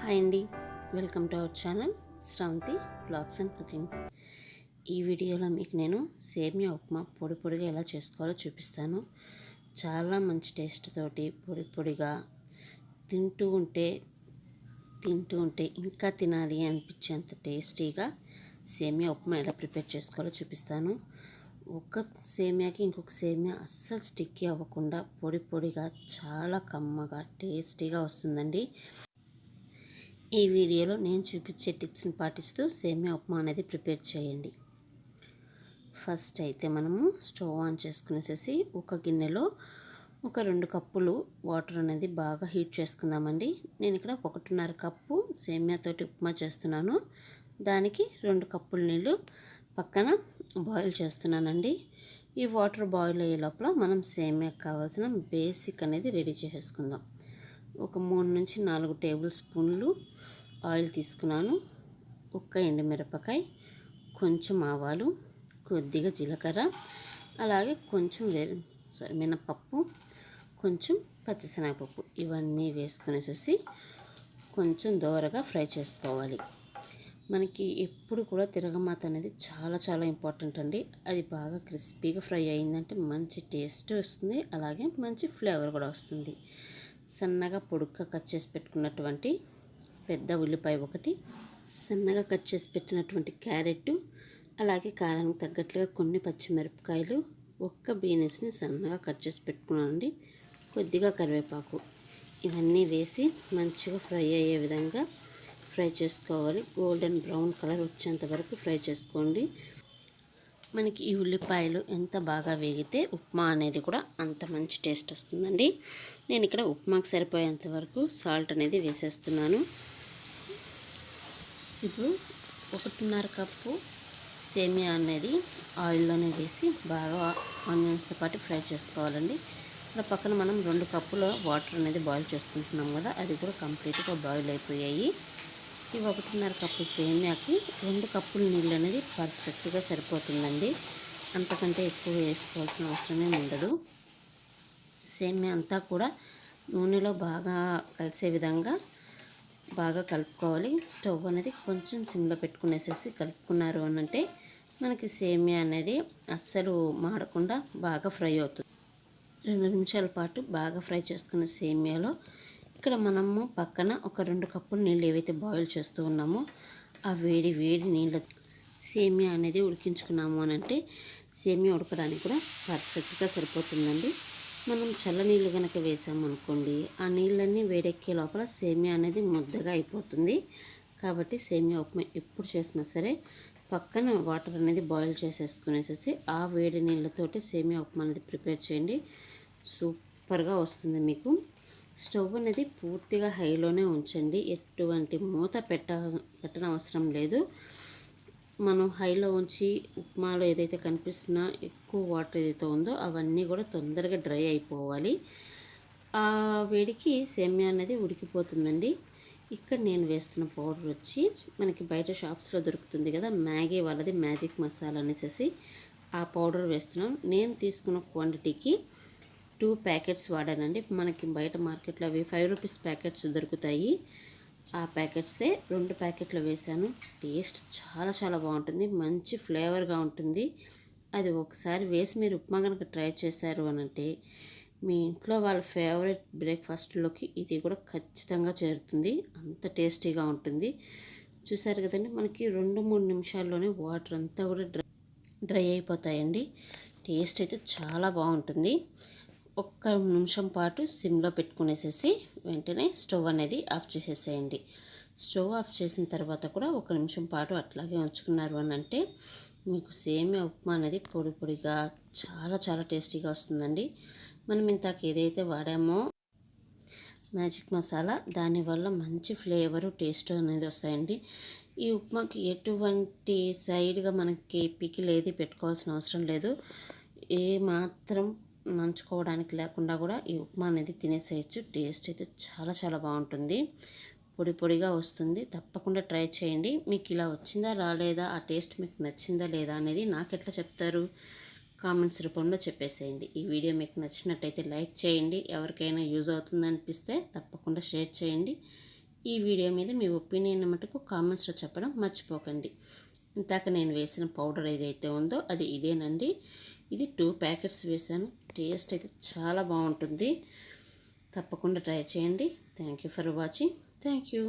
Hi అండి, welcome to our channel Sravanthi vlogs and cookings. ఈ వీడియోలో మీకు నేను సేమియా ఉప్మా పొడి పొడిగా ఎలా చేసుకోవాలో చూపిస్తాను. చాలా మంచి టేస్ట్ తోటి పొడి పొడిగా తింటూ ఉంటే ఇంకా తినాలి అనిపించేంత టేస్టీగా సేమియా ఉప్మా ఎలా ప్రిపేర్ చేసుకోవాలో చూపిస్తాను. ఒక సేమియాకి ఇంకొక సేమియా అస్సలు స్టిక్కీ అవ్వకుండా పొడి పొడిగా చాలా కమ్మగా టేస్టీగా వస్తుందండి. ఈ వీడియోలో నేను చూపించే టిప్స్ని పాటిస్తూ సేమియా ఉప్మా అనేది ప్రిపేర్ చేయండి. ఫస్ట్ అయితే మనము స్టవ్ ఆన్ చేసుకునేసేసి ఒక గిన్నెలో ఒక 2 కప్పులు వాటర్ అనేది బాగా హీట్ చేసుకుందామండి. నేను ఇక్కడ 1.5 కప్పు సేమియాతోటి ఉప్మా చేస్తున్నాను. దానికి 2 కప్పుల నీళ్ళు పక్కన బాయిల్ చేస్తున్నానండి. ఈ వాటర్ బాయిల్ అయ్యే లోపల మనం సేమియాకి కావాల్సిన బేసిక్ అనేది రెడీ చేసేసుకుందాం. ఒక 3 నుంచి 4 టేబుల్ స్పూన్లు ఆయిల్ తీసుకున్నాను. ఒక్క ఎండుమిరపకాయ, కొంచెం ఆవాలు, కొద్దిగా జీలకర్ర, అలాగే కొంచెం మినపప్పు, కొంచెం పచ్చిశనగపప్పు ఇవన్నీ వేసుకునేసేసి కొంచెం దోరగా ఫ్రై చేసుకోవాలి. మనకి ఎప్పుడు కూడా తిరగమాత అనేది చాలా చాలా ఇంపార్టెంట్ అండి. అది బాగా క్రిస్పీగా ఫ్రై అయిందంటే మంచి టేస్ట్ వస్తుంది, అలాగే మంచి ఫ్లేవర్ కూడా వస్తుంది. సన్నగా పొడుగ్గా కట్ చేసి పెట్టుకున్నటువంటి పెద్ద ఉల్లిపాయ ఒకటి, సన్నగా కట్ చేసి పెట్టినటువంటి క్యారెట్, అలాగే కారానికి తగ్గట్లుగా కొన్ని పచ్చిమిరపకాయలు, ఒక్క బీనెస్ని సన్నగా కట్ చేసి పెట్టుకున్నానండి, కొద్దిగా కరివేపాకు ఇవన్నీ వేసి మంచిగా ఫ్రై అయ్యే విధంగా ఫ్రై చేసుకోవాలి. గోల్డెన్ బ్రౌన్ కలర్ వచ్చేంత వరకు ఫ్రై చేసుకోండి. మనకి ఈ ఉల్లిపాయలు ఎంత బాగా వేగితే ఉప్మా అనేది కూడా అంత మంచి టేస్ట్ వస్తుందండి. నేను ఇక్కడ ఉప్మాకు సరిపోయేంత వరకు సాల్ట్ అనేది వేసేస్తున్నాను. ఇప్పుడు 1.5 కప్పు సేమియా అనేది ఆయిల్లోనే వేసి బాగా ఆనియన్స్తో పాటు ఫ్రై చేసుకోవాలండి. ఇక్కడ పక్కన మనం 2 కప్పుల వాటర్ అనేది బాయిల్ చేసుకుంటున్నాం కదా, అది కూడా కంప్లీట్గా బాయిల్ అయిపోయాయి. ఈ 1.5 కప్పు సేమియాకి 2 కప్పుల నీళ్ళు అనేది పర్ఫెక్ట్గా సరిపోతుందండి. అంతకంటే ఎక్కువ వేసుకోవాల్సిన అవసరమే ఉండదు. సేమియా అంతా కూడా నూనెలో బాగా కలిసే విధంగా బాగా కలుపుకోవాలి. స్టవ్ అనేది కొంచెం సిమ్లో పెట్టుకునేసేసి కలుపుకున్నారు అనంటే మనకి సేమియా అనేది అస్సలు మాడకుండా బాగా ఫ్రై అవుతుంది. 2 నిమిషాల పాటు బాగా ఫ్రై చేసుకున్న సేమియాలో ఇక్కడ మనము పక్కన ఒక 2 కప్పుల నీళ్ళు ఏవైతే బాయిల్ చేస్తూ ఉన్నామో ఆ వేడి నీళ్ళ సేమియా అనేది ఉడికించుకున్నాము అనంటే సేమియా ఉడకడానికి కూడా పర్ఫెక్ట్గా సరిపోతుందండి. మనం చల్లనీళ్ళు కనుక వేసామనుకోండి, ఆ నీళ్ళన్నీ వేడెక్కే లోపల సేమియా అనేది ముద్దగా అయిపోతుంది. కాబట్టి సేమియా ఉప్మా ఎప్పుడు చేసినా సరే పక్కన వాటర్ అనేది బాయిల్ చేసేసుకునేసేసి ఆ వేడి నీళ్ళతోటి సేమియా ఉప్మా అనేది ప్రిపేర్ చేయండి. సూపర్గా వస్తుంది మీకు. స్టవ్ అనేది పూర్తిగా హైలోనే ఉంచండి. ఎటువంటి మూత పెట్టనవసరం లేదు. మనం హైలో ఉంచి ఉప్మాలో ఏదైతే కనిపిస్తున్నా ఎక్కువ వాటర్ ఏదైతే ఉందో అవన్నీ కూడా తొందరగా డ్రై అయిపోవాలి. ఆ వేడికి సేమియా అనేది ఉడికిపోతుందండి. ఇక్కడ నేను వేస్తున్న పౌడర్ వచ్చి మనకి బయట షాప్స్లో దొరుకుతుంది కదా, మ్యాగీ వాళ్ళది మ్యాజిక్ మసాలా అనేసి ఆ పౌడర్ వేస్తున్నాను. నేను తీసుకున్న క్వాంటిటీకి 2 ప్యాకెట్స్ వాడానండి. మనకి బయట మార్కెట్లో అవి 5 రూపీస్ ప్యాకెట్స్ దొరుకుతాయి. ఆ ప్యాకెట్సే 2 ప్యాకెట్లు వేసాను. టేస్ట్ చాలా చాలా బాగుంటుంది, మంచి ఫ్లేవర్గా ఉంటుంది. అది ఒకసారి వేసి మీరు ఉప్మా కనుక ట్రై చేశారు అనంటే మీ ఇంట్లో వాళ్ళ ఫేవరెట్ బ్రేక్ఫాస్ట్లోకి ఇది కూడా ఖచ్చితంగా చేరుతుంది. అంత టేస్టీగా ఉంటుంది. చూసారు కదండి, మనకి 2-3 నిమిషాల్లోనే వాటర్ అంతా కూడా డ్రై అయిపోతాయండి. టేస్ట్ అయితే చాలా బాగుంటుంది. ఒక్క నిమిషం పాటు సిమ్లో పెట్టుకునేసేసి వెంటనే స్టవ్ అనేది ఆఫ్ చేసేసేయండి. స్టవ్ ఆఫ్ చేసిన తర్వాత కూడా 1 నిమిషం పాటు అట్లాగే ఉంచుకున్నారు అని అంటే మీకు సేమియా ఉప్మా అనేది పొడి పొడిగా చాలా చాలా టేస్టీగా వస్తుందండి. మనం ఇంతకు ఏదైతే వాడామో మ్యాజిక్ మసాలా, దానివల్ల మంచి ఫ్లేవరు టేస్ట్ అనేది వస్తాయండి. ఈ ఉప్మాకి ఎటువంటి సైడ్గా మనకి పికిల్ ఏది పెట్టుకోవాల్సిన అవసరం లేదు. ఏ మాత్రం నంచుకోవడానికి లేకుండా కూడా ఈ ఉప్మా అనేది తినేసేయచ్చు. టేస్ట్ అయితే చాలా చాలా బాగుంటుంది, పొడి పొడిగా వస్తుంది. తప్పకుండా ట్రై చేయండి. మీకు ఇలా వచ్చిందా రాలేదా, ఆ టేస్ట్ మీకు నచ్చిందా లేదా అనేది నాకు ఎట్లా చెప్తారు? కామెంట్స్ రూపంలో చెప్పేసేయండి. ఈ వీడియో మీకు నచ్చినట్టయితే లైక్ చేయండి. ఎవరికైనా యూజ్ అవుతుంది అనిపిస్తే తప్పకుండా షేర్ చేయండి. ఈ వీడియో మీద మీ ఒపీనియన్ మటుకు కామెంట్స్లో చెప్పడం మర్చిపోకండి. ఇందాక నేను వేసిన పౌడర్ ఏదైతే ఉందో అది ఇదేనండి. ఇది 2 ప్యాకెట్స్ వేసాను. టేస్ట్ అయితే చాలా బాగుంటుంది. తప్పకుండా ట్రై చేయండి. Thank you for watching. Thank you.